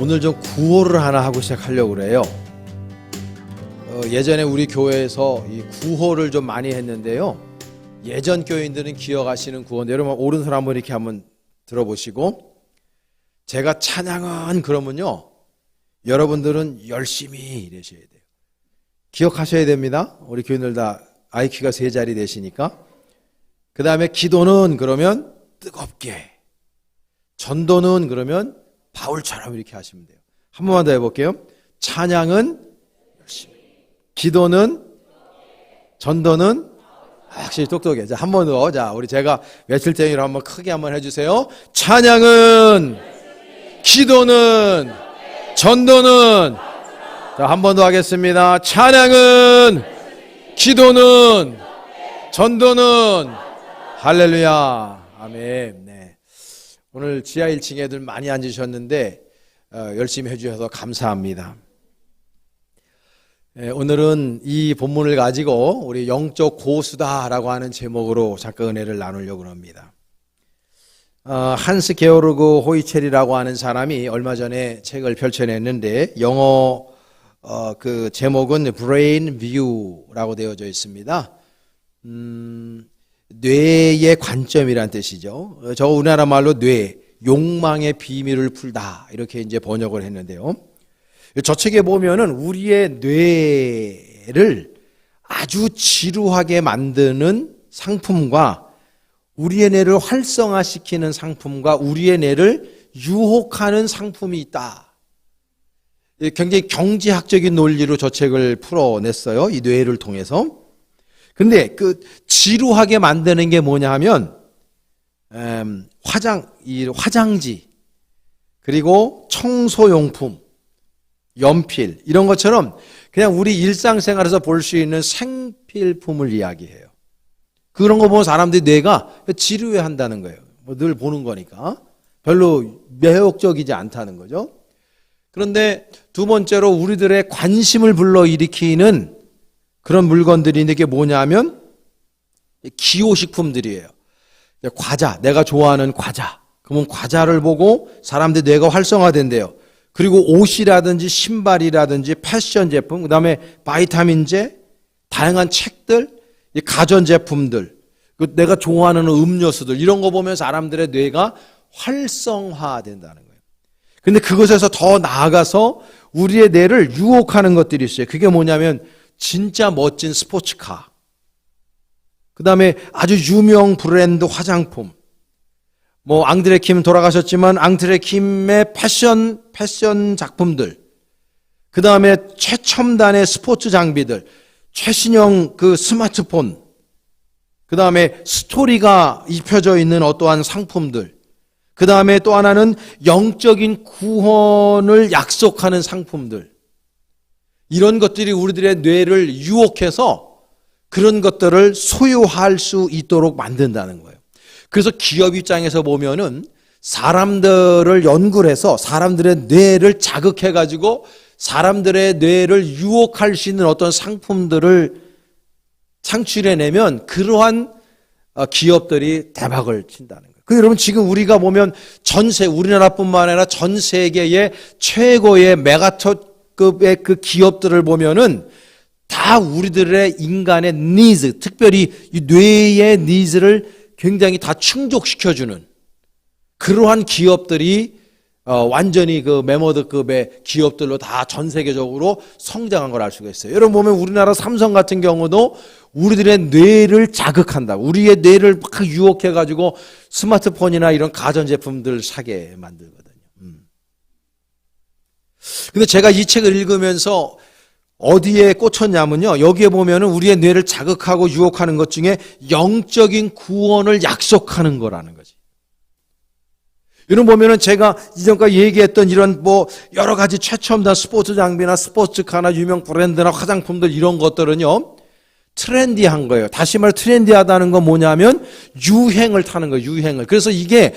오늘 좀 구호를 하나 하고 시작하려고 그래요. 예전에 우리 교회에서 이 구호를 좀 많이 했는데요. 예전 교인들은 기억하시는 구호인데 여러분 오른손 한번 이렇게 한번 들어보시고, 제가 찬양은 그러면요 여러분들은 열심히 이러셔야 돼요. 기억하셔야 됩니다. 우리 교인들 다 IQ가 3자리 되시니까. 그 다음에 기도는 그러면 뜨겁게, 전도는 그러면 바울처럼 이렇게 하시면 돼요. 한 번만 더 해볼게요. 찬양은 열심히, 기도는, 전도는 확실히 똑똑해. 자, 한 번 더. 자, 우리 제가 외칠 때로 한번 크게 한번 해주세요. 찬양은, 기도는, 전도는. 자, 한 번 더 하겠습니다. 찬양은, 기도는, 전도는. 할렐루야. 아멘. 네. 오늘 지하 1층에 애들 많이 앉으셨는데 열심히 해주셔서 감사합니다. 오늘은 이 본문을 가지고 우리 영적 고수다라고 하는 제목으로 잠깐 은혜를 나누려고 합니다. 한스 게오르그 호이첼이라고 하는 사람이 얼마 전에 책을 펼쳐냈는데 영어 그 제목은 Brain View라고 되어져 있습니다. 뇌의 관점이란 뜻이죠. 저 우리나라 말로 뇌, 욕망의 비밀을 풀다 이렇게 이제 번역을 했는데요. 저 책에 보면은 우리의 뇌를 아주 지루하게 만드는 상품과 우리의 뇌를 활성화시키는 상품과 우리의 뇌를 유혹하는 상품이 있다. 굉장히 경제학적인 논리로 저 책을 풀어냈어요. 이 뇌를 통해서. 근데 그 지루하게 만드는 게 뭐냐 하면 화장지 그리고 청소용품, 연필 이런 것처럼 그냥 우리 일상생활에서 볼 수 있는 생필품을 이야기해요. 그런 거 보면 사람들이 뇌가 지루해한다는 거예요. 뭐 늘 보는 거니까 별로 매혹적이지 않다는 거죠. 그런데 두 번째로 우리들의 관심을 불러일으키는 그런 물건들이 있는 게 뭐냐면 기호식품들이에요. 과자, 내가 좋아하는 과자. 그러면 과자를 보고 사람들이 뇌가 활성화된대요. 그리고 옷이라든지 신발이라든지 패션 제품, 그 다음에 바이타민제, 다양한 책들, 가전제품들, 내가 좋아하는 음료수들 이런 거 보면 사람들의 뇌가 활성화된다는 거예요. 근데 그것에서 더 나아가서 우리의 뇌를 유혹하는 것들이 있어요. 그게 뭐냐면 진짜 멋진 스포츠카, 그 다음에 아주 유명 브랜드 화장품, 뭐 앙드레 킴 돌아가셨지만 앙드레 킴의 패션 작품들, 그 다음에 최첨단의 스포츠 장비들, 최신형 그 스마트폰, 그 다음에 스토리가 입혀져 있는 어떠한 상품들, 그 다음에 또 하나는 영적인 구원을 약속하는 상품들, 이런 것들이 우리들의 뇌를 유혹해서 그런 것들을 소유할 수 있도록 만든다는 거예요. 그래서 기업 입장에서 보면은 사람들을 연구를 해서 사람들의 뇌를 자극해가지고 사람들의 뇌를 유혹할 수 있는 어떤 상품들을 창출해내면 그러한 기업들이 대박을 친다는 거예요. 그 여러분 지금 우리가 보면 우리나라뿐만 아니라 전 세계의 최고의 메가톱급의 그 기업들을 보면은 다 우리들의 인간의 니즈, 특별히 이 뇌의 니즈를 굉장히 다 충족시켜주는 그러한 기업들이 완전히 그 메모드급의 기업들로 다 전 세계적으로 성장한 걸 알 수가 있어요. 여러분 보면 우리나라 삼성 같은 경우도 우리들의 뇌를 자극한다. 우리의 뇌를 막 유혹해가지고 스마트폰이나 이런 가전제품들 사게 만들거든요. 근데 제가 이 책을 읽으면서 어디에 꽂혔냐면요. 여기에 보면은 우리의 뇌를 자극하고 유혹하는 것 중에 영적인 구원을 약속하는 거라는 거지. 이런 보면은 제가 이전까지 얘기했던 이런 뭐 여러 가지 최첨단 스포츠 장비나 스포츠카나 유명 브랜드나 화장품들 이런 것들은요. 트렌디한 거예요. 다시 말해 트렌디하다는 건 뭐냐면 유행을 타는 거예요. 유행을. 그래서 이게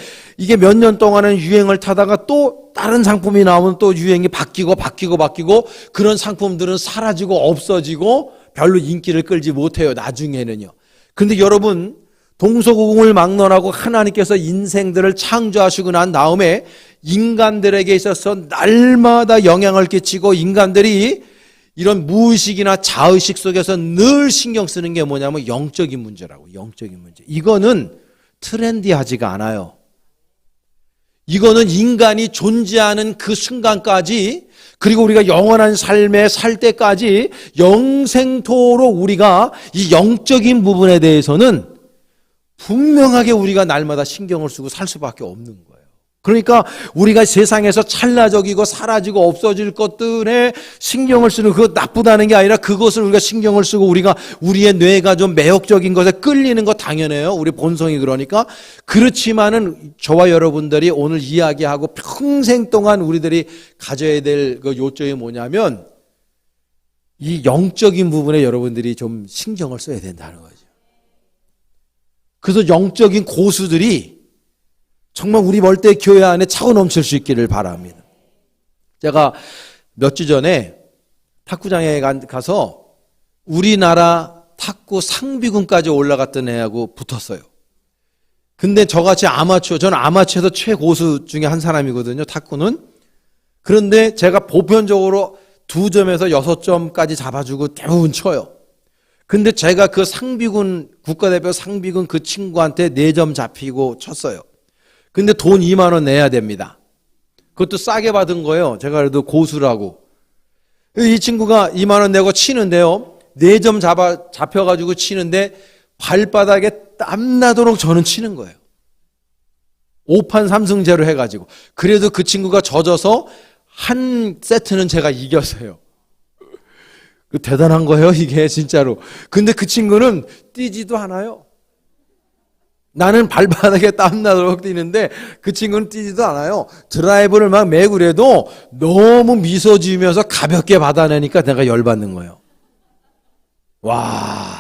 몇 년 동안은 유행을 타다가 또 다른 상품이 나오면 또 유행이 바뀌고 그런 상품들은 사라지고 없어지고 별로 인기를 끌지 못해요. 나중에는요. 근데 여러분 동서고금을 막론하고 하나님께서 인생들을 창조하시고 난 다음에 인간들에게 있어서 날마다 영향을 끼치고 인간들이 이런 무의식이나 자의식 속에서 늘 신경 쓰는 게 뭐냐면 영적인 문제라고. 영적인 문제. 이거는 트렌디하지가 않아요. 이거는 인간이 존재하는 그 순간까지, 그리고 우리가 영원한 삶에 살 때까지 영생토록 우리가 이 영적인 부분에 대해서는 분명하게 우리가 날마다 신경을 쓰고 살 수밖에 없는 거예요. 그러니까 우리가 세상에서 찰나적이고 사라지고 없어질 것들에 신경을 쓰는, 그것 나쁘다는 게 아니라 그것을 우리가 신경을 쓰고 우리의 뇌가 좀 매혹적인 것에 끌리는 거 당연해요. 우리 본성이 그러니까. 그렇지만은 저와 여러분들이 오늘 이야기하고 평생 동안 우리들이 가져야 될 그 요점이 뭐냐면 이 영적인 부분에 여러분들이 좀 신경을 써야 된다는 거죠. 그래서 영적인 고수들이 정말 우리 멀대 교회 안에 차고 넘칠 수 있기를 바랍니다. 제가 몇 주 전에 탁구장에 가서 우리나라 탁구 상비군까지 올라갔던 애하고 붙었어요. 근데 저같이 저는 아마추어에서 최고수 중에 한 사람이거든요, 탁구는. 그런데 제가 보편적으로 2점에서 6점까지 잡아주고 대부분 쳐요. 근데 제가 그 상비군, 국가대표 상비군 그 친구한테 4점 잡히고 쳤어요. 근데 돈 2만 원 내야 됩니다. 그것도 싸게 받은 거예요. 제가 그래도 고수라고. 이 친구가 2만 원 내고 치는데요. 4점 잡혀가지고 치는데 발바닥에 땀나도록 저는 치는 거예요. 5판 3승제로 해가지고. 그래도 그 친구가 져져서 한 세트는 제가 이겼어요. 대단한 거예요, 이게 진짜로. 근데 그 친구는 뛰지도 않아요. 나는 발바닥에 땀나도록 뛰는데 그 친구는 뛰지도 않아요. 드라이브를 막 메고 그래도 너무 미소 지으면서 가볍게 받아내니까 내가 열받는 거예요. 와.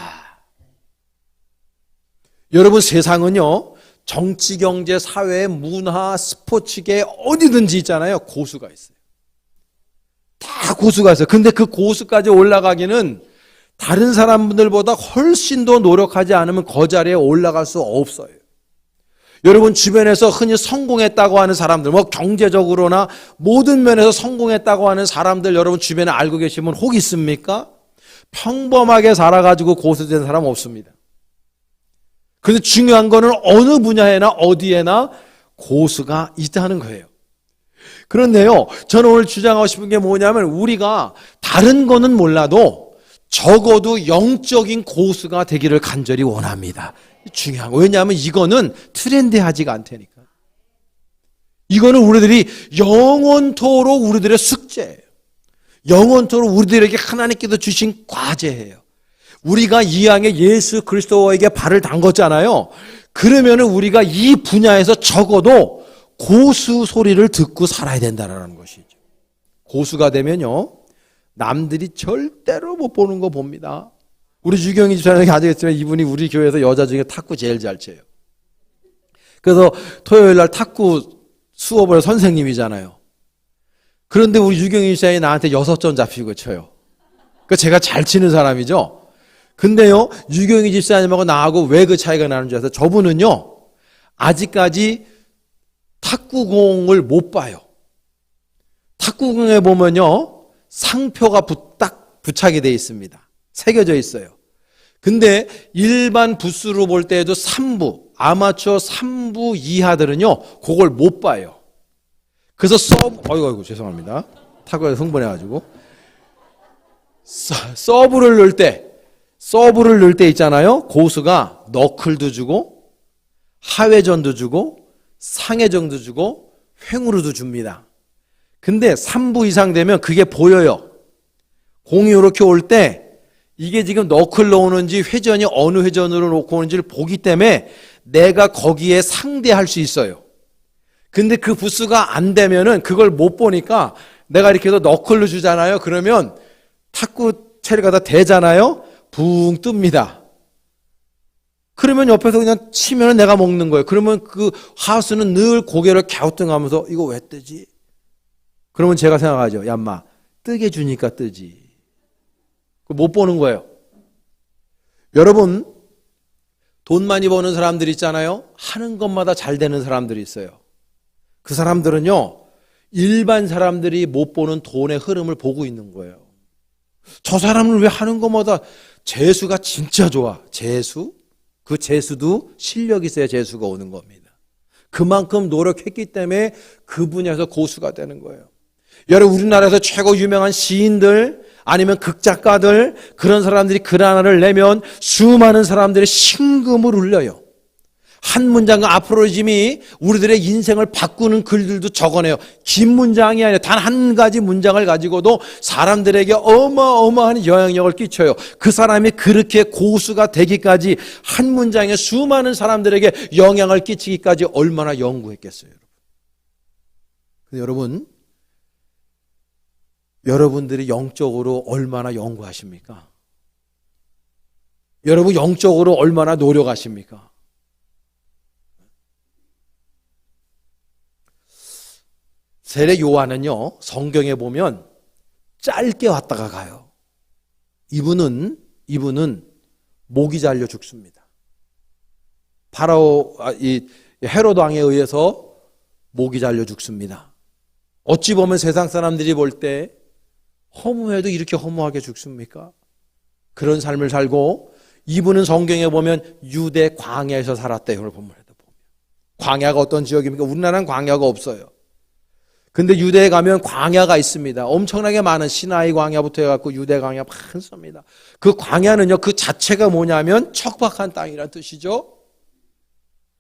여러분, 세상은요, 정치, 경제, 사회, 문화, 스포츠계 어디든지 있잖아요. 고수가 있어요. 다 고수가 있어요. 근데 그 고수까지 올라가기는 다른 사람들보다 훨씬 더 노력하지 않으면 그 자리에 올라갈 수 없어요. 여러분 주변에서 흔히 성공했다고 하는 사람들, 뭐 경제적으로나 모든 면에서 성공했다고 하는 사람들 여러분 주변에 알고 계시면 혹 있습니까? 평범하게 살아가지고 고수된 사람 없습니다. 그런데 중요한 거는 어느 분야에나 어디에나 고수가 있다는 거예요. 그런데요, 저는 오늘 주장하고 싶은 게 뭐냐면 우리가 다른 거는 몰라도 적어도 영적인 고수가 되기를 간절히 원합니다. 중요한 거. 왜냐하면 이거는 트렌디하지가 않다니까. 이거는 우리들이 영원토록 우리들의 숙제예요. 영원토록 우리들에게 하나님께서 주신 과제예요. 우리가 이 양의 예수 그리스도에게 발을 담궜잖아요. 그러면은 우리가 이 분야에서 적어도 고수 소리를 듣고 살아야 된다는 것이죠. 고수가 되면요, 남들이 절대로 못 보는 거 봅니다. 우리 유경희 집사님이 가지겠지만 이분이 우리 교회에서 여자 중에 탁구 제일 잘 쳐요. 그래서 토요일 날 탁구 수업을 선생님이잖아요. 그런데 우리 유경희 집사님이 나한테 6점 잡히고 쳐요. 그러니까 제가 잘 치는 사람이죠. 근데요, 유경희 집사님하고 나하고 왜 그 차이가 나는 줄 아세요? 저분은요, 아직까지 탁구공을 못 봐요. 탁구공에 보면요, 상표가 딱 부착이 되어 있습니다. 새겨져 있어요. 근데 일반 부스로 볼 때에도 3부, 아마추어 3부 이하들은요, 그걸 못 봐요. 그래서 아이고, 죄송합니다. 탁구에서 흥분해가지고. 서브를 넣을 때 있잖아요. 고수가 너클도 주고, 하회전도 주고, 상회전도 주고, 횡으로도 줍니다. 근데 3부 이상 되면 그게 보여요. 공이 이렇게 올 때 이게 지금 너클로 오는지 회전이 어느 회전으로 놓고 오는지를 보기 때문에 내가 거기에 상대할 수 있어요. 근데 그 부스가 안 되면은 그걸 못 보니까 내가 이렇게 해서 너클로 주잖아요. 그러면 탁구 채를 갖다 대잖아요. 붕 뜹니다. 그러면 옆에서 그냥 치면 내가 먹는 거예요. 그러면 그 하수는 늘 고개를 갸우뚱하면서 이거 왜 뜨지? 그러면 제가 생각하죠. 야, 인마, 뜨게 주니까 뜨지. 못 보는 거예요. 여러분, 돈 많이 버는 사람들 있잖아요. 하는 것마다 잘 되는 사람들이 있어요. 그 사람들은요, 일반 사람들이 못 보는 돈의 흐름을 보고 있는 거예요. 저 사람은 왜 하는 것마다 재수가 진짜 좋아. 재수? 그 재수도 실력이 있어야 재수가 오는 겁니다. 그만큼 노력했기 때문에 그 분야에서 고수가 되는 거예요. 여러분, 우리나라에서 최고 유명한 시인들 아니면 극작가들, 그런 사람들이 글 하나를 내면 수많은 사람들의 심금을 울려요. 한 문장 아포로즘이 우리들의 인생을 바꾸는 글들도 적어내요. 긴 문장이 아니라 단 한 가지 문장을 가지고도 사람들에게 어마어마한 영향력을 끼쳐요. 그 사람이 그렇게 고수가 되기까지 한 문장에 수많은 사람들에게 영향을 끼치기까지 얼마나 연구했겠어요. 근데 여러분들이 영적으로 얼마나 연구하십니까? 여러분 영적으로 얼마나 노력하십니까? 세례 요한은요, 성경에 보면 짧게 왔다가 가요. 이분은 목이 잘려 죽습니다. 이 헤롯 왕에 의해서 목이 잘려 죽습니다. 어찌 보면 세상 사람들이 볼 때 허무해도 이렇게 허무하게 죽습니까? 그런 삶을 살고, 이분은 성경에 보면 유대 광야에서 살았대요. 오늘 본문에도 보면. 광야가 어떤 지역입니까? 우리나라는 광야가 없어요. 근데 유대에 가면 광야가 있습니다. 엄청나게 많은 시나이 광야부터 해갖고 유대 광야 많습니다. 그 광야는요, 그 자체가 뭐냐면 척박한 땅이라는 뜻이죠.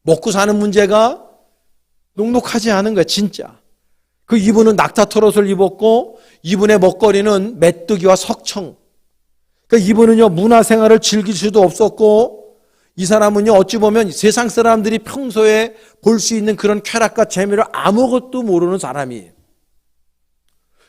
먹고 사는 문제가 녹록하지 않은 거예요, 진짜. 그 이분은 낙타털옷을 입었고, 이분의 먹거리는 메뚜기와 석청. 그러니까 이분은요, 문화생활을 즐길 수도 없었고, 이 사람은요, 어찌 보면 세상 사람들이 평소에 볼 수 있는 그런 쾌락과 재미를 아무것도 모르는 사람이에요.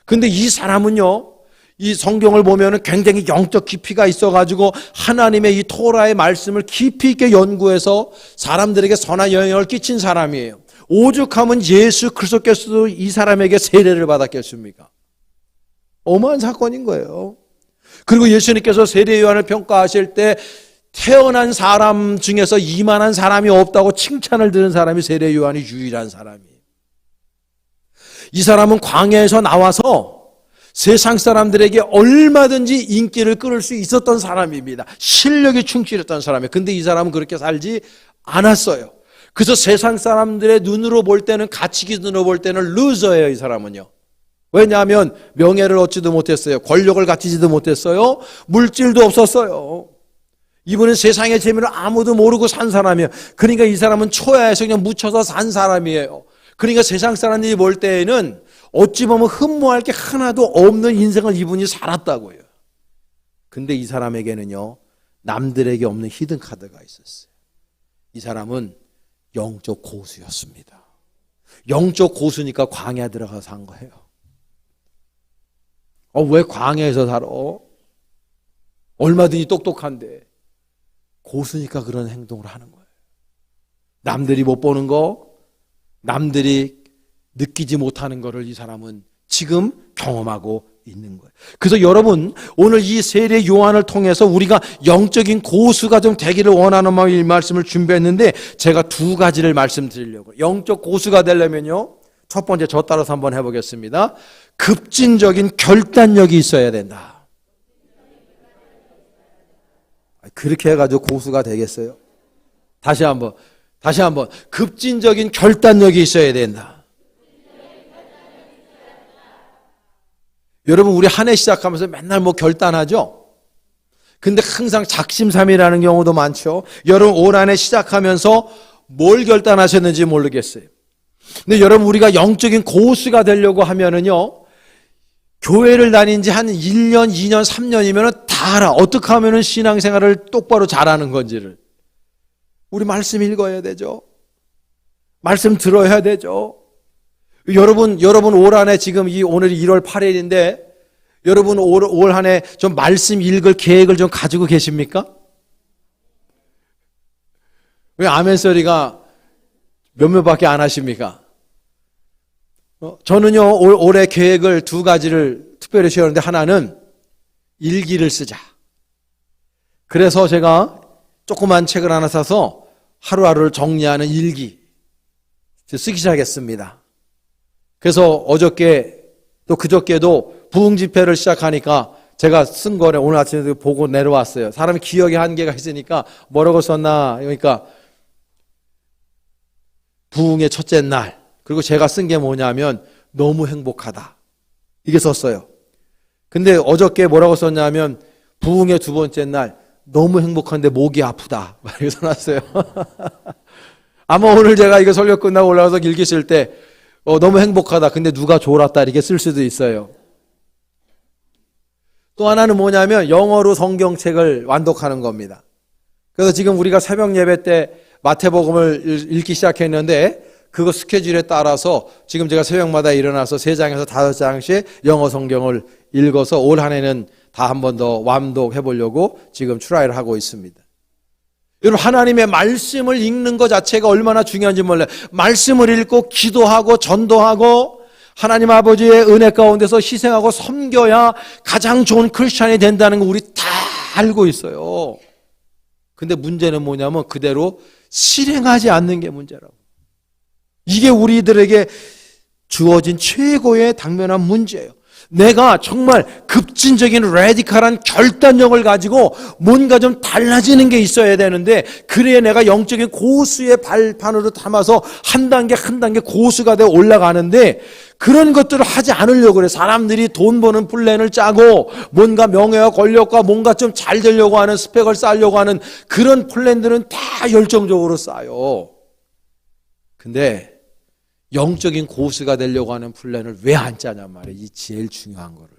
근데 이 사람은요, 이 성경을 보면은 굉장히 영적 깊이가 있어가지고 하나님의 이 토라의 말씀을 깊이 있게 연구해서 사람들에게 선한 영향을 끼친 사람이에요. 오죽하면 예수 그리스도께서도 이 사람에게 세례를 받았겠습니까? 어마어마한 사건인 거예요. 그리고 예수님께서 세례 요한을 평가하실 때 태어난 사람 중에서 이만한 사람이 없다고 칭찬을 들은 사람이 세례 요한이 유일한 사람이에요. 이 사람은 광야에서 나와서 세상 사람들에게 얼마든지 인기를 끌을 수 있었던 사람입니다. 실력이 충실했던 사람이에요. 근데 이 사람은 그렇게 살지 않았어요. 그래서 세상 사람들의 눈으로 볼 때는, 가치 기준으로 볼 때는 루저예요, 이 사람은요. 왜냐하면 명예를 얻지도 못했어요. 권력을 갖지도 못했어요. 물질도 없었어요. 이분은 세상의 재미를 아무도 모르고 산 사람이에요. 그러니까 이 사람은 초야에서 그냥 묻혀서 산 사람이에요. 그러니까 세상 사람들이 볼 때에는 어찌 보면 흠모할 게 하나도 없는 인생을 이분이 살았다고요. 근데 이 사람에게는요, 남들에게 없는 히든 카드가 있었어요. 이 사람은 영적 고수였습니다. 영적 고수니까 광야 들어가서 산 거예요. 왜 광야에서 살아? 얼마든지 똑똑한데. 고수니까 그런 행동을 하는 거예요. 남들이 못 보는 거, 남들이 느끼지 못하는 거를 이 사람은 지금 경험하고 있는 거예요. 그래서 여러분, 오늘 이 세례 요한을 통해서 우리가 영적인 고수가 좀 되기를 원하는 마음에 이 말씀을 준비했는데, 제가 두 가지를 말씀드리려고. 영적 고수가 되려면요, 첫 번째 저 따라서 한번 해보겠습니다. 급진적인 결단력이 있어야 된다. 그렇게 해가지고 고수가 되겠어요? 다시 한번 급진적인 결단력이 있어야 된다. 여러분, 우리 한 해 시작하면서 맨날 뭐 결단하죠? 근데 항상 작심삼일하는 경우도 많죠. 여러분, 올 한 해 시작하면서 뭘 결단하셨는지 모르겠어요. 근데 여러분, 우리가 영적인 고수가 되려고 하면은요, 교회를 다닌 지 한 1년, 2년, 3년이면 다 알아. 어떻게 하면 신앙생활을 똑바로 잘하는 건지를. 우리 말씀 읽어야 되죠. 말씀 들어야 되죠. 여러분 올 한해 지금 오늘이 1월 8일인데 여러분 올 한 해 좀 말씀 읽을 계획을 좀 가지고 계십니까? 왜 아멘 소리가 몇몇밖에 안 하십니까? 저는요 올해 계획을 두 가지를 특별히 세웠는데, 하나는 일기를 쓰자. 그래서 제가 조그만 책을 하나 사서 하루하루를 정리하는 일기 쓰기 시작했습니다. 그래서 어저께 또 그저께도 부흥 집회를 시작하니까 제가 쓴 거를 오늘 아침에 보고 내려왔어요. 사람이 기억에 한계가 있으니까 뭐라고 썼나, 그러니까 부흥의 첫째 날, 그리고 제가 쓴 게 뭐냐면 너무 행복하다, 이게 썼어요. 근데 어저께 뭐라고 썼냐면 부흥의 두 번째 날 너무 행복한데 목이 아프다, 이렇게 써놨어요. 아마 오늘 제가 이거 설교 끝나고 올라가서 일기 쓸 때 너무 행복하다, 근데 누가 졸았다, 이렇게 쓸 수도 있어요. 또 하나는 뭐냐면 영어로 성경책을 완독하는 겁니다. 그래서 지금 우리가 새벽 예배 때 마태복음을 읽기 시작했는데, 그거 스케줄에 따라서 지금 제가 새벽마다 일어나서 3장에서 5장씩 영어 성경을 읽어서 올 한 해는 다 한 번 더 완독해 보려고 지금 트라이를 하고 있습니다. 여러분, 하나님의 말씀을 읽는 것 자체가 얼마나 중요한지 몰라요. 말씀을 읽고 기도하고 전도하고 하나님 아버지의 은혜 가운데서 희생하고 섬겨야 가장 좋은 크리스찬이 된다는 거 우리 다 알고 있어요. 근데 문제는 뭐냐면 그대로 실행하지 않는 게 문제라고. 이게 우리들에게 주어진 최고의 당면한 문제예요. 내가 정말 급진적인 라디칼한 결단력을 가지고 뭔가 좀 달라지는 게 있어야 되는데, 그래야 내가 영적인 고수의 발판으로 담아서 한 단계 한 단계 고수가 되어 올라가는데, 그런 것들을 하지 않으려고 그래. 사람들이 돈 버는 플랜을 짜고 뭔가 명예와 권력과 뭔가 좀 잘 되려고 하는, 스펙을 쌓으려고 하는 그런 플랜들은 다 열정적으로 쌓여. 근데 영적인 고수가 되려고 하는 플랜을 왜 안 짜냔 말이에요. 이 제일 중요한 거를.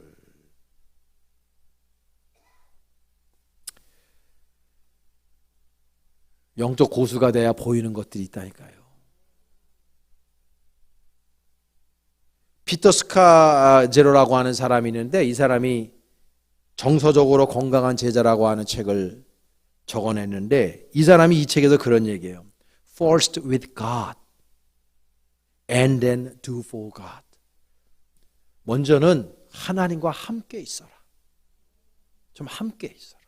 영적 고수가 돼야 보이는 것들이 있다니까요. 피터 스카제로라고 하는 사람이 있는데, 이 사람이 정서적으로 건강한 제자라고 하는 책을 적어냈는데, 이 사람이 이 책에서 그런 얘기예요. First with God and then do for God. 먼저는 하나님과 함께 있어라. 좀 함께 있어라.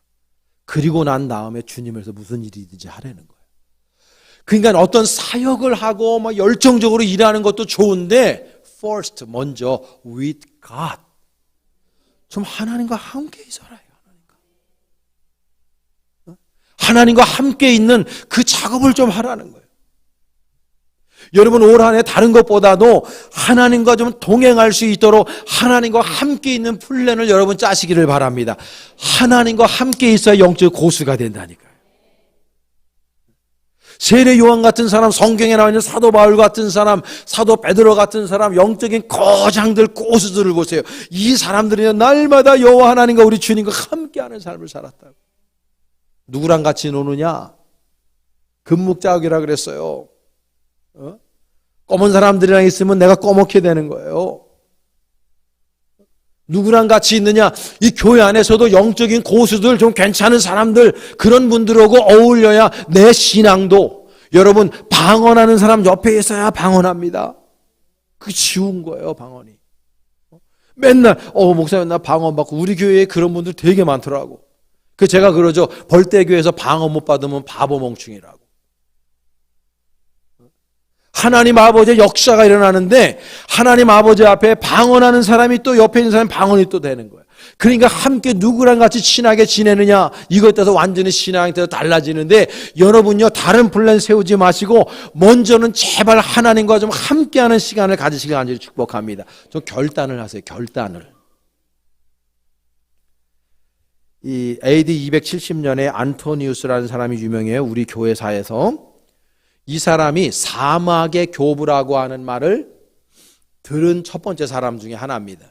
그리고 난 다음에 주님에서 무슨 일이든지 하라는 거예요. 그러니까 어떤 사역을 하고 막 열정적으로 일하는 것도 좋은데, first, 먼저 with God. 좀 하나님과 함께 있어라. 하나님과 함께 있는 그 작업을 좀 하라는 거예요. 여러분, 올 한 해 다른 것보다도 하나님과 좀 동행할 수 있도록 하나님과 함께 있는 플랜을 여러분 짜시기를 바랍니다. 하나님과 함께 있어야 영적 고수가 된다니까요. 세례 요한 같은 사람, 성경에 나와 있는 사도 바울 같은 사람, 사도 베드로 같은 사람, 영적인 거장들, 고수들을 보세요. 이 사람들은 날마다 여호와 하나님과 우리 주님과 함께하는 삶을 살았다고. 누구랑 같이 노느냐? 금묵자욱이라 그랬어요. 검은 사람들이랑 있으면 내가 꺼먹게 되는 거예요. 누구랑 같이 있느냐? 이 교회 안에서도 영적인 고수들, 좀 괜찮은 사람들, 그런 분들하고 어울려야 내 신앙도, 여러분, 방언하는 사람 옆에 있어야 방언합니다. 그게 쉬운 거예요, 방언이. 맨날 목사님 나 방언 받고, 우리 교회에 그런 분들 되게 많더라고. 그 제가 그러죠. 벌떼교회에서 방언 못 받으면 바보 멍충이라고. 하나님 아버지의 역사가 일어나는데, 하나님 아버지 앞에 방언하는 사람이 또 옆에 있는 사람이 방언이 또 되는 거예요. 그러니까 함께 누구랑 같이 친하게 지내느냐, 이것에 따라서 완전히 신앙이 달라지는데, 여러분요, 다른 플랜 세우지 마시고 먼저는 제발 하나님과 좀 함께하는 시간을 가지시길 간절히 축복합니다. 좀 결단을 하세요. 결단을. 이 AD 270년에 안토니우스라는 사람이 유명해요. 우리 교회사에서. 이 사람이 사막의 교부라고 하는 말을 들은 첫 번째 사람 중에 하나입니다.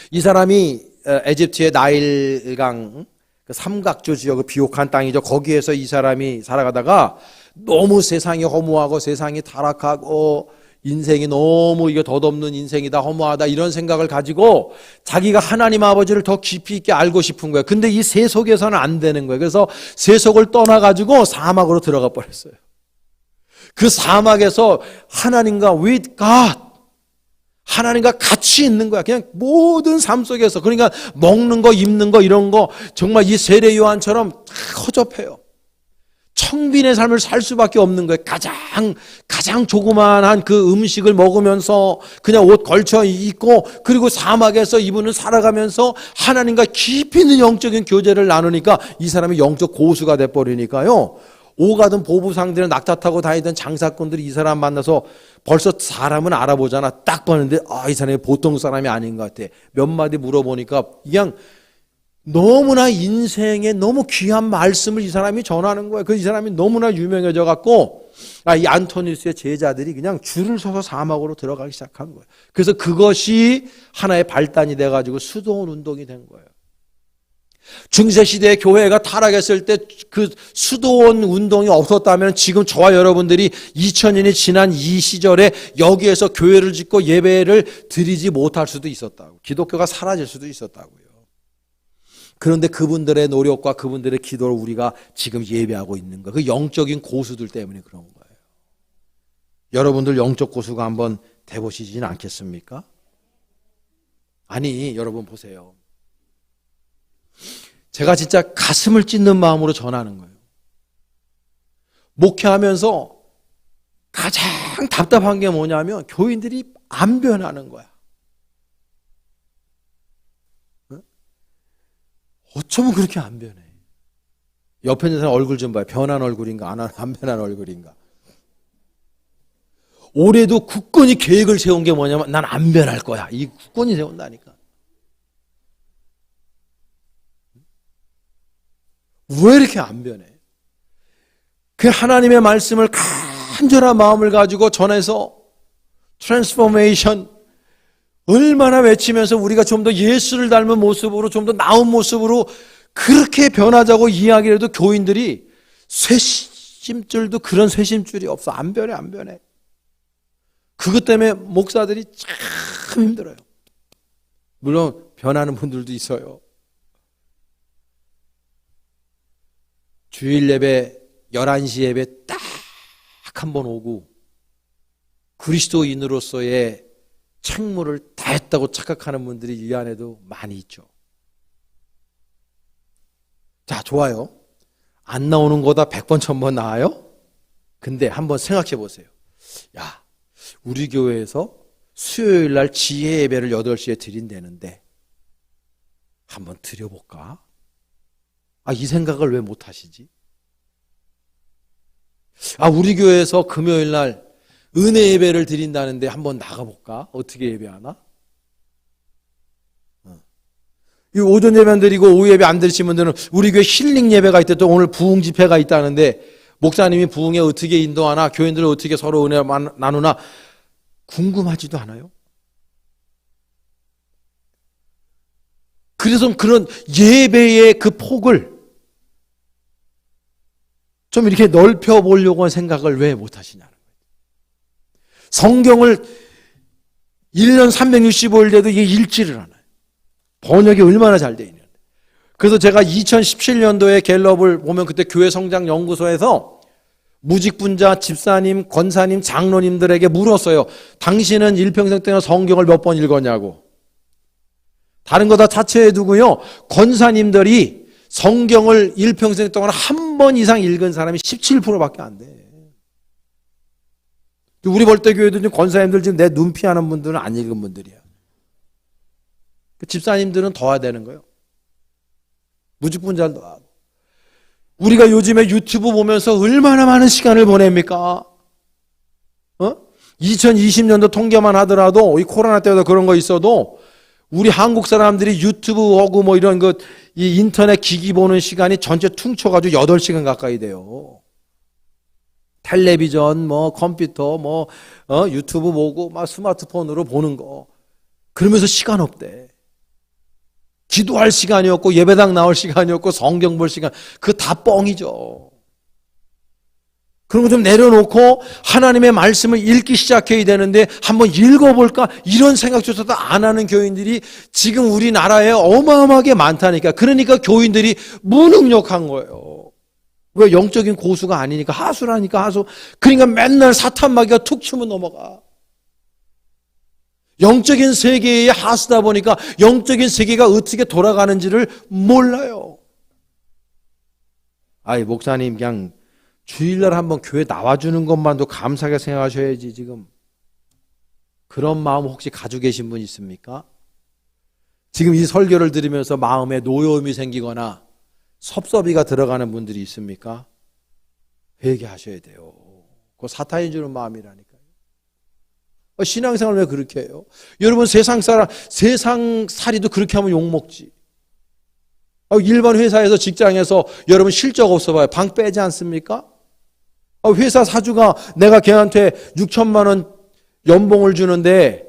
이 사람이 에집트의 나일강 삼각조 지역의 비옥한 땅이죠. 거기에서 이 사람이 살아가다가 너무 세상이 허무하고 세상이 타락하고 인생이 너무 이게 덧없는 인생이다, 허무하다 이런 생각을 가지고 자기가 하나님 아버지를 더 깊이 있게 알고 싶은 거예요. 근데 이 세속에서는 안 되는 거예요. 그래서 세속을 떠나가지고 사막으로 들어가 버렸어요. 그 사막에서 하나님과 with God, 하나님과 같이 있는 거야. 그냥 모든 삶 속에서. 그러니까 먹는 거, 입는 거 이런 거 정말 이 세례 요한처럼 다 허접해요. 청빈의 삶을 살 수밖에 없는 거예요. 가장 조그만한 그 음식을 먹으면서 그냥 옷 걸쳐 입고, 그리고 사막에서 이분은 살아가면서 하나님과 깊이 있는 영적인 교제를 나누니까 이 사람이 영적 고수가 돼버리니까요. 오가든 보부상들은 낙타 타고 다니던 장사꾼들이 이 사람 만나서 벌써 사람은 알아보잖아. 딱 보는데 이 사람이 보통 사람이 아닌 것 같아. 몇 마디 물어보니까 그냥 너무나 인생에 너무 귀한 말씀을 이 사람이 전하는 거예요. 그 이 사람이 너무나 유명해져 갖고 이 안토니우스의 제자들이 그냥 줄을 서서 사막으로 들어가기 시작한 거예요. 그래서 그것이 하나의 발단이 돼가지고 수도원 운동이 된 거예요. 중세시대의 교회가 타락했을 때 그 수도원 운동이 없었다면 지금 저와 여러분들이 2000년이 지난 이 시절에 여기에서 교회를 짓고 예배를 드리지 못할 수도 있었다고. 기독교가 사라질 수도 있었다고요. 그런데 그분들의 노력과 그분들의 기도를 우리가 지금 예배하고 있는 거예요. 그 영적인 고수들 때문에 그런 거예요. 여러분들 영적 고수가 한번 돼보시지는 않겠습니까? 아니, 여러분 보세요. 제가 진짜 가슴을 찢는 마음으로 전하는 거예요. 목회하면서 가장 답답한 게 뭐냐면 교인들이 안 변하는 거야. 어쩌면 그렇게 안 변해. 옆에 있는 사람 얼굴 좀 봐요. 변한 얼굴인가 안 변한 얼굴인가. 올해도 굳건히 계획을 세운 게 뭐냐면 난 안 변할 거야. 이 굳건히 세운다니까. 왜 이렇게 안 변해? 그 하나님의 말씀을 간절한 마음을 가지고 전해서 트랜스포메이션 얼마나 외치면서 우리가 좀 더 예수를 닮은 모습으로, 좀 더 나은 모습으로 그렇게 변하자고 이야기를 해도 교인들이 쇄심줄도 그런 쇄심줄이 없어. 안 변해, 안 변해. 그것 때문에 목사들이 참 힘들어요. 물론 변하는 분들도 있어요. 주일 예배 11시 예배 딱 한 번 오고 그리스도인으로서의 책무를 다했다고 착각하는 분들이 이 안에도 많이 있죠. 자, 좋아요. 안 나오는 거다 100번 1000번 나아요? 근데 한번 생각해 보세요. 야, 우리 교회에서 수요일 날 지혜 예배를 8시에 드린다는데 한번 드려볼까? 이 생각을 왜 못 하시지? 우리 교회에서 금요일 날 은혜 예배를 드린다는데 한번 나가볼까? 어떻게 예배하나? 이 오전 예배 안 드리고 오후 예배 안 드리신 분들은 우리 교회 힐링 예배가 있대. 또 오늘 부흥 집회가 있다는데 목사님이 부흥에 어떻게 인도하나, 교인들을 어떻게 서로 은혜 나누나 궁금하지도 않아요? 그래서 그런 예배의 그 폭을 좀 이렇게 넓혀 보려고 하는 생각을 왜 못 하시냐는 거예요. 성경을 1년 365일 돼도 이게 읽지를 않아요. 번역이 얼마나 잘 돼 있는데. 그래서 제가 2017년도에 갤럽을 보면 그때 교회 성장 연구소에서 무직분자, 집사님, 권사님, 장로님들에게 물었어요. 당신은 일평생 동안 성경을 몇 번 읽었냐고. 다른 거 다 차치해 두고요. 권사님들이 성경을 일평생 동안 한 번 이상 읽은 사람이 17%밖에 안 돼. 우리 벌떼교회도 지금 권사님들 지금 내 눈 피하는 분들은 안 읽은 분들이야. 집사님들은 더 해야 되는 거예요. 무직분자도 하고. 우리가 요즘에 유튜브 보면서 얼마나 많은 시간을 보냅니까? 2020년도 통계만 하더라도 이 코로나 때보다 그런 거 있어도 우리 한국 사람들이 유튜브하고 뭐 이런 이 인터넷 기기 보는 시간이 전체 퉁쳐가지고 8시간 가까이 돼요. 텔레비전, 컴퓨터, 유튜브 보고, 스마트폰으로 보는 거. 그러면서 시간 없대. 기도할 시간이 없고, 예배당 나올 시간이 없고, 성경 볼 시간. 그거 다 뻥이죠. 그런 거 좀 내려놓고 하나님의 말씀을 읽기 시작해야 되는데 한번 읽어볼까? 이런 생각조차도 안 하는 교인들이 지금 우리나라에 어마어마하게 많다니까. 그러니까 교인들이 무능력한 거예요. 왜? 영적인 고수가 아니니까. 하수라니까, 하수. 그러니까 맨날 사탄마귀가 툭 치면 넘어가. 영적인 세계의 하수다 보니까 영적인 세계가 어떻게 돌아가는지를 몰라요. 아이, 목사님 그냥 주일날 한번 교회 나와주는 것만도 감사하게 생각하셔야지. 지금 그런 마음 혹시 가지고 계신 분 있습니까? 지금 이 설교를 들으면서 마음에 노여움이 생기거나 섭섭이가 들어가는 분들이 있습니까? 회개하셔야 돼요. 그거 사탄이 주는 마음이라니까요. 신앙생활 왜 그렇게 해요? 여러분 세상살이도 그렇게 하면 욕먹지. 일반 회사에서 직장에서 여러분 실적 없어봐요. 방 빼지 않습니까? 회사 사주가 내가 걔한테 6천만 원 연봉을 주는데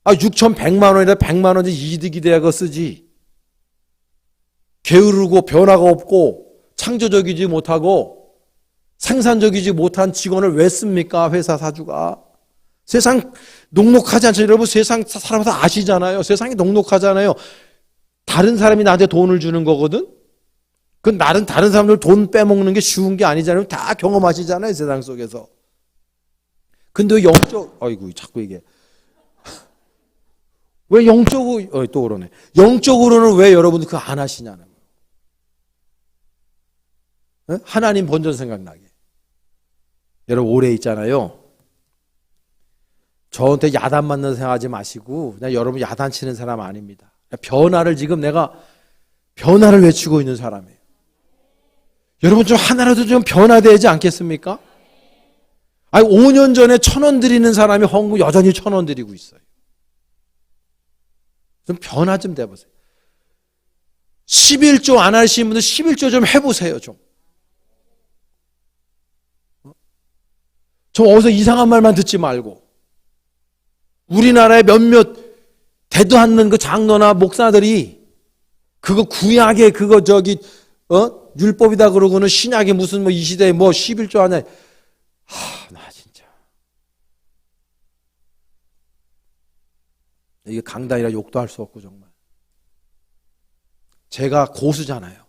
6,100만 원이라 100만 원 이득이 돼야 그거 쓰지. 게으르고 변화가 없고 창조적이지 못하고 생산적이지 못한 직원을 왜 씁니까? 회사 사주가. 세상 녹록하지 않죠? 여러분 세상 사람들 아시잖아요. 세상이 녹록하잖아요. 다른 사람이 나한테 돈을 주는 거거든? 그건 다른 사람들 돈 빼먹는 게 쉬운 게 아니잖아요. 다 경험하시잖아요, 세상 속에서. 근데 왜 아이고, 자꾸 이게. 왜 영적으로, 또 그러네. 영적으로는 왜 여러분들 그거 안 하시냐는 거예요. 하나님 본전 생각나게. 여러분, 오래 있잖아요. 저한테 야단 맞는 생각하지 마시고, 그냥 여러분 야단 치는 사람 아닙니다. 지금 내가 변화를 외치고 있는 사람이에요. 여러분 좀 하나라도 좀 변화되지 않겠습니까? 5년 전에 1,000원 드리는 사람이 헌금 여전히 1,000원 드리고 있어요. 좀 변화 좀 돼보세요. 11조 안 하시는 분들 11조 좀 해보세요. 좀 어디서 이상한 말만 듣지 말고 우리나라의 몇몇 대도 않는 그 장로나 목사들이 그거 구약의 그거 율법이다 그러고는 신약이 무슨 이 시대에 11조 하냐. 나 진짜. 이게 강단이라 욕도 할 수 없고 정말. 제가 고수잖아요.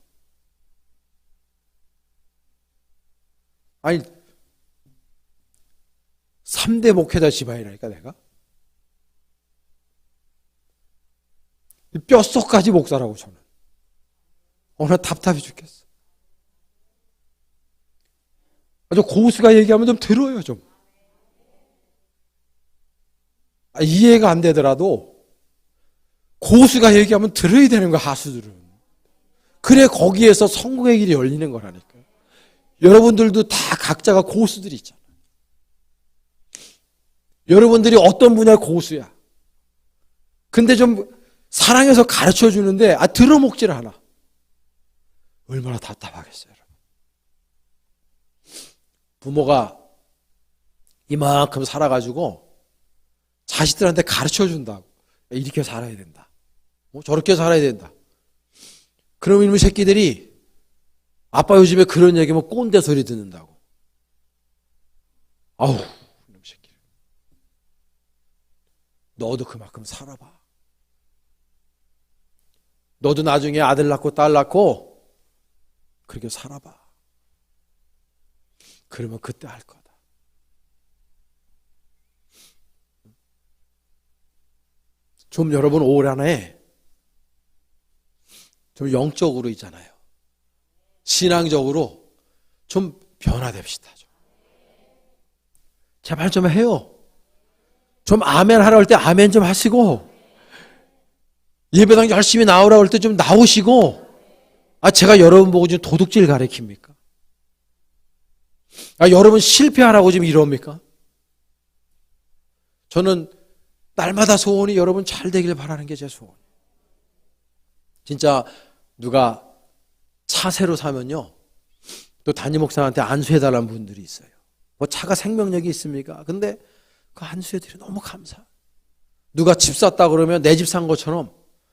아니 3대 목회자 집안이라니까 내가. 뼛속까지 목사라고 저는. 오늘 답답해 죽겠어. 아주 고수가 얘기하면 좀 들어요 좀. 이해가 안 되더라도 고수가 얘기하면 들어야 되는 거야 하수들은. 그래 거기에서 성공의 길이 열리는 거라니까요. 여러분들도 다 각자가 고수들이 있잖아요. 여러분들이 어떤 분야의 고수야. 근데 좀 사랑해서 가르쳐 주는데 들어먹질 않아. 얼마나 답답하겠어요, 여러분. 부모가 이만큼 살아가지고 자식들한테 가르쳐 준다고. 이렇게 살아야 된다. 저렇게 살아야 된다. 그럼 이놈의 새끼들이 아빠 요즘에 그런 얘기하면 꼰대 소리 듣는다고. 아우, 이놈의 새끼. 너도 그만큼 살아봐. 너도 나중에 아들 낳고 딸 낳고 그렇게 살아봐. 그러면 그때 할 거다. 좀 여러분 올 한해 좀 영적으로 있잖아요. 신앙적으로 좀 변화됩시다. 좀. 제발 좀 해요. 좀 아멘 하라 할 때 아멘 좀 하시고 예배당 열심히 나오라고 할 때 좀 나오시고 제가 여러분 보고 지금 도둑질 가르칩니까? 여러분 실패하라고 지금 이럽니까? 저는 날마다 소원이 여러분 잘 되길 바라는 게 제 소원이에요. 진짜 누가 차 새로 사면요. 또 담임 목사한테 안수해달라는 분들이 있어요. 차가 생명력이 있습니까? 근데 그 안수해드려 너무 감사. 누가 집 샀다 그러면 내 집 산 것처럼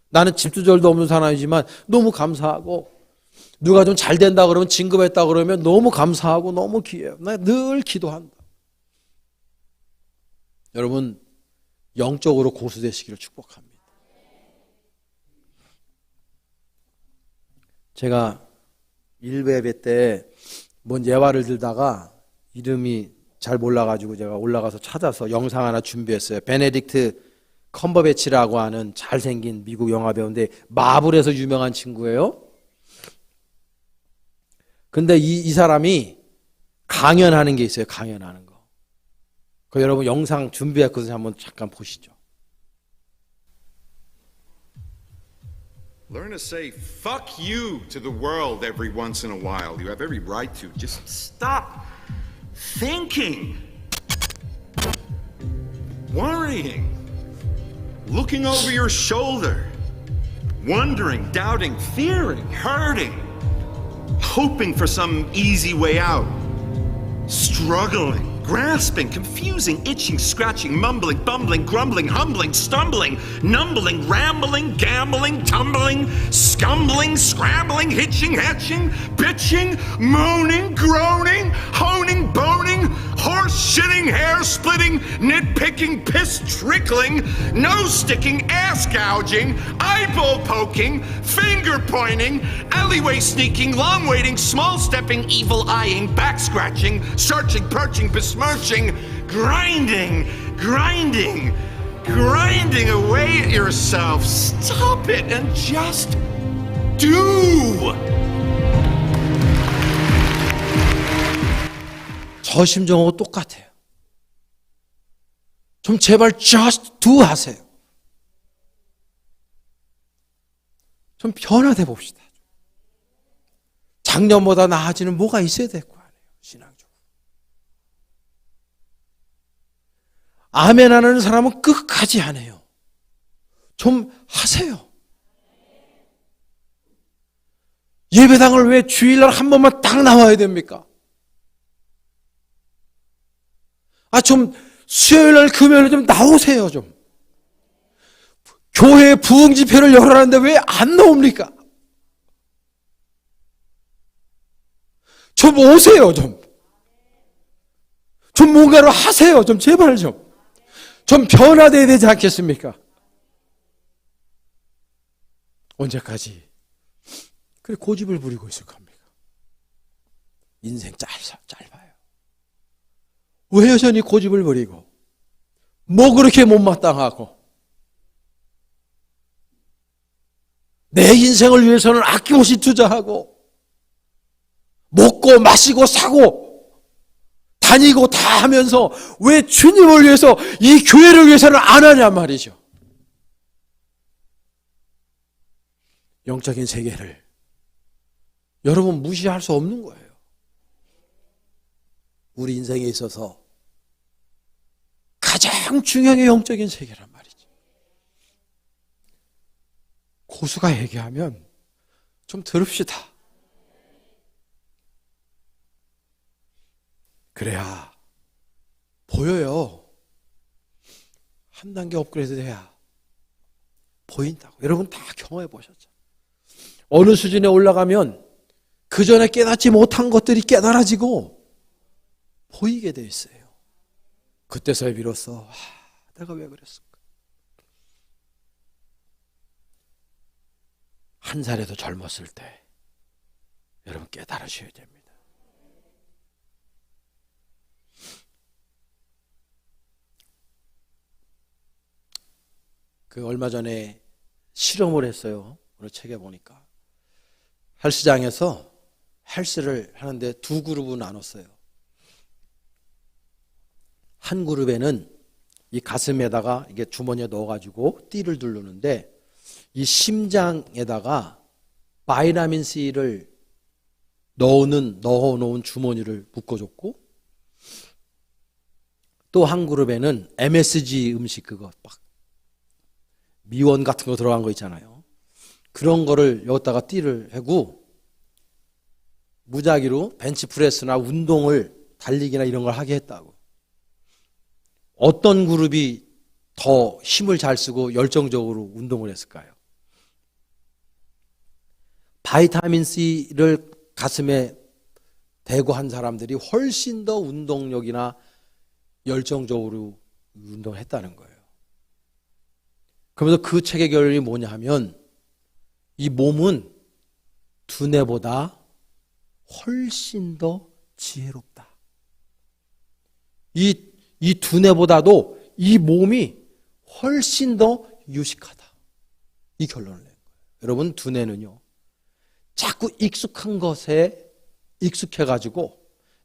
나는 집주절도 없는 사람이지만 너무 감사하고 누가 좀 잘 된다 그러면, 진급했다 그러면 너무 감사하고 너무 기해요. 나 늘 기도한다. 여러분, 영적으로 고수되시기를 축복합니다. 제가 1예배 때 뭔 예화를 들다가 이름이 잘 몰라가지고 제가 올라가서 찾아서 영상 하나 준비했어요. 베네딕트 컴버배치라고 하는 잘생긴 미국 영화 배우인데 마블에서 유명한 친구예요. 근데 이 사람이 강연하는 게 있어요. 강연하는 거. 그 여러분 영상 준비했거든요. 한번 잠깐 보시죠. Learn to say fuck you to the world every once in a while. You have every right to. Just stop thinking, worrying, looking over your shoulder, wondering, doubting, fearing, hurting, hoping for some easy way out, struggling, grasping, confusing, itching, scratching, mumbling, bumbling, grumbling, humbling, stumbling, numbling, rambling, gambling, tumbling, scumbling, scrambling, hitching, hatching, bitching, moaning, groaning, honing, boning, horse shitting, hair splitting, nitpicking, piss trickling, nose sticking, ass gouging, eyeball poking, finger pointing, alleyway sneaking, long waiting, small stepping, evil eyeing, back scratching, searching, perching, besmirching, grinding, grinding, grinding away at yourself. Stop it and just do. 저 심정하고 똑같아요. 좀 제발 just do 하세요. 좀 변화돼 봅시다. 작년보다 나아지는 뭐가 있어야 될 거 아니에요. 신앙적으로. 아멘 하는 사람은 끝까지 안 해요. 좀 하세요. 예배당을 왜 주일날 한 번만 딱 나와야 됩니까? 좀 수요일날 금요일에 좀 나오세요. 좀 교회 부흥 집회를 열어라는데 왜 안 나옵니까? 좀 오세요. 좀 뭔가를 하세요. 좀 제발 좀 변화돼야 되지 않겠습니까? 언제까지 그래 고집을 부리고 있을 겁니까? 인생 짧아요. 왜 여전히 고집을 부리고 뭐 그렇게 못마땅하고 내 인생을 위해서는 아낌없이 투자하고 먹고 마시고 사고 다니고 다 하면서 왜 주님을 위해서 이 교회를 위해서는 안 하냔 말이죠. 영적인 세계를 여러분 무시할 수 없는 거예요. 우리 인생에 있어서 가장 중요한 게 영적인 세계란 말이죠. 고수가 얘기하면 좀 들읍시다. 그래야 보여요. 한 단계 업그레이드 돼야 보인다고. 여러분 다 경험해 보셨죠? 어느 수준에 올라가면 그 전에 깨닫지 못한 것들이 깨달아지고 보이게 돼 있어요. 그때서야 비로소 내가 왜 그랬을까? 한 살에도 젊었을 때 여러분 깨달으셔야 됩니다. 그 얼마 전에 실험을 했어요. 어느 책에 보니까 헬스장에서 헬스를 하는데 두 그룹으로 나눴어요. 한 그룹에는 이 가슴에다가 이게 주머니에 넣어가지고 띠를 두르는데 이 심장에다가 바이타민 C를 넣어놓은 주머니를 묶어줬고 또 한 그룹에는 MSG 음식 그거 막 미원 같은 거 들어간 거 있잖아요. 그런 거를 여기다가 띠를 하고 무작위로 벤치프레스나 운동을 달리기나 이런 걸 하게 했다고. 어떤 그룹이 더 힘을 잘 쓰고 열정적으로 운동을 했을까요? 바이타민 C를 가슴에 대고 한 사람들이 훨씬 더 운동력이나 열정적으로 운동했다는 거예요. 그러면서 그 책의 결론이 뭐냐 하면 이 몸은 두뇌보다 훨씬 더 지혜롭다. 이 두뇌보다도 이 몸이 훨씬 더 유식하다. 이 결론을 낸 거예요. 여러분, 두뇌는요, 자꾸 익숙한 것에 익숙해가지고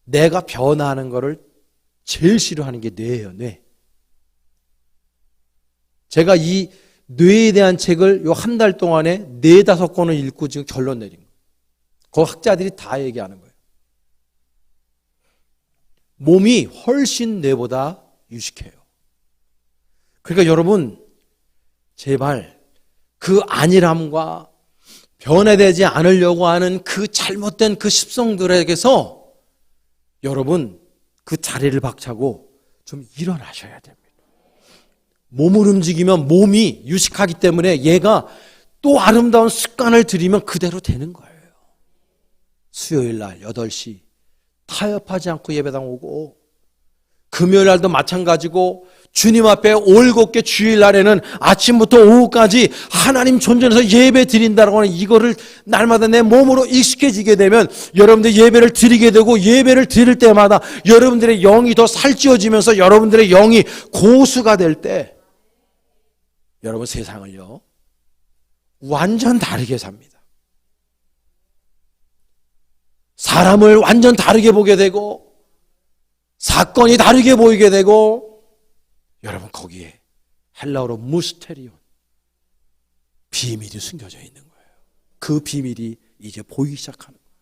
내가 변화하는 것을 제일 싫어하는 게 뇌예요, 뇌. 제가 이 뇌에 대한 책을 요 한 달 동안에 4-5권을 읽고 지금 결론 내린 거예요. 그 학자들이 다 얘기하는 거예요. 몸이 훨씬 뇌보다 유식해요. 그러니까 여러분, 제발 그 안일함과 변화되지 않으려고 하는 그 잘못된 그 습성들에게서 여러분 그 자리를 박차고 좀 일어나셔야 됩니다. 몸을 움직이면 몸이 유식하기 때문에 얘가 또 아름다운 습관을 들이면 그대로 되는 거예요. 수요일 날 8시 타협하지 않고 예배당 오고, 금요일 날도 마찬가지고, 주님 앞에 올곧게 주일 날에는 아침부터 오후까지 하나님 존전해서 예배 드린다라고 하는 이거를 날마다 내 몸으로 익숙해지게 되면 여러분들 예배를 드리게 되고, 예배를 드릴 때마다 여러분들의 영이 더 살찌워지면서 여러분들의 영이 고수가 될 때 여러분 세상을요 완전 다르게 삽니다. 사람을 완전 다르게 보게 되고 사건이 다르게 보이게 되고, 여러분 거기에 헬라어로 무스테리온, 비밀이 숨겨져 있는 거예요. 그 비밀이 이제 보이기 시작하는 거예요.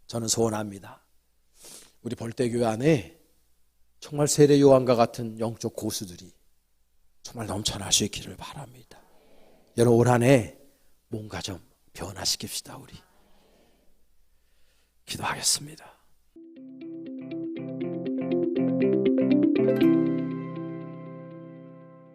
저는 소원합니다. 우리 벌떼교회 안에 정말 세례 요한과 같은 영적 고수들이 정말 넘쳐날 수 있기를 바랍니다. 여러분 올 한 해 뭔가 좀 변화시킵시다. 우리 기도하겠습니다.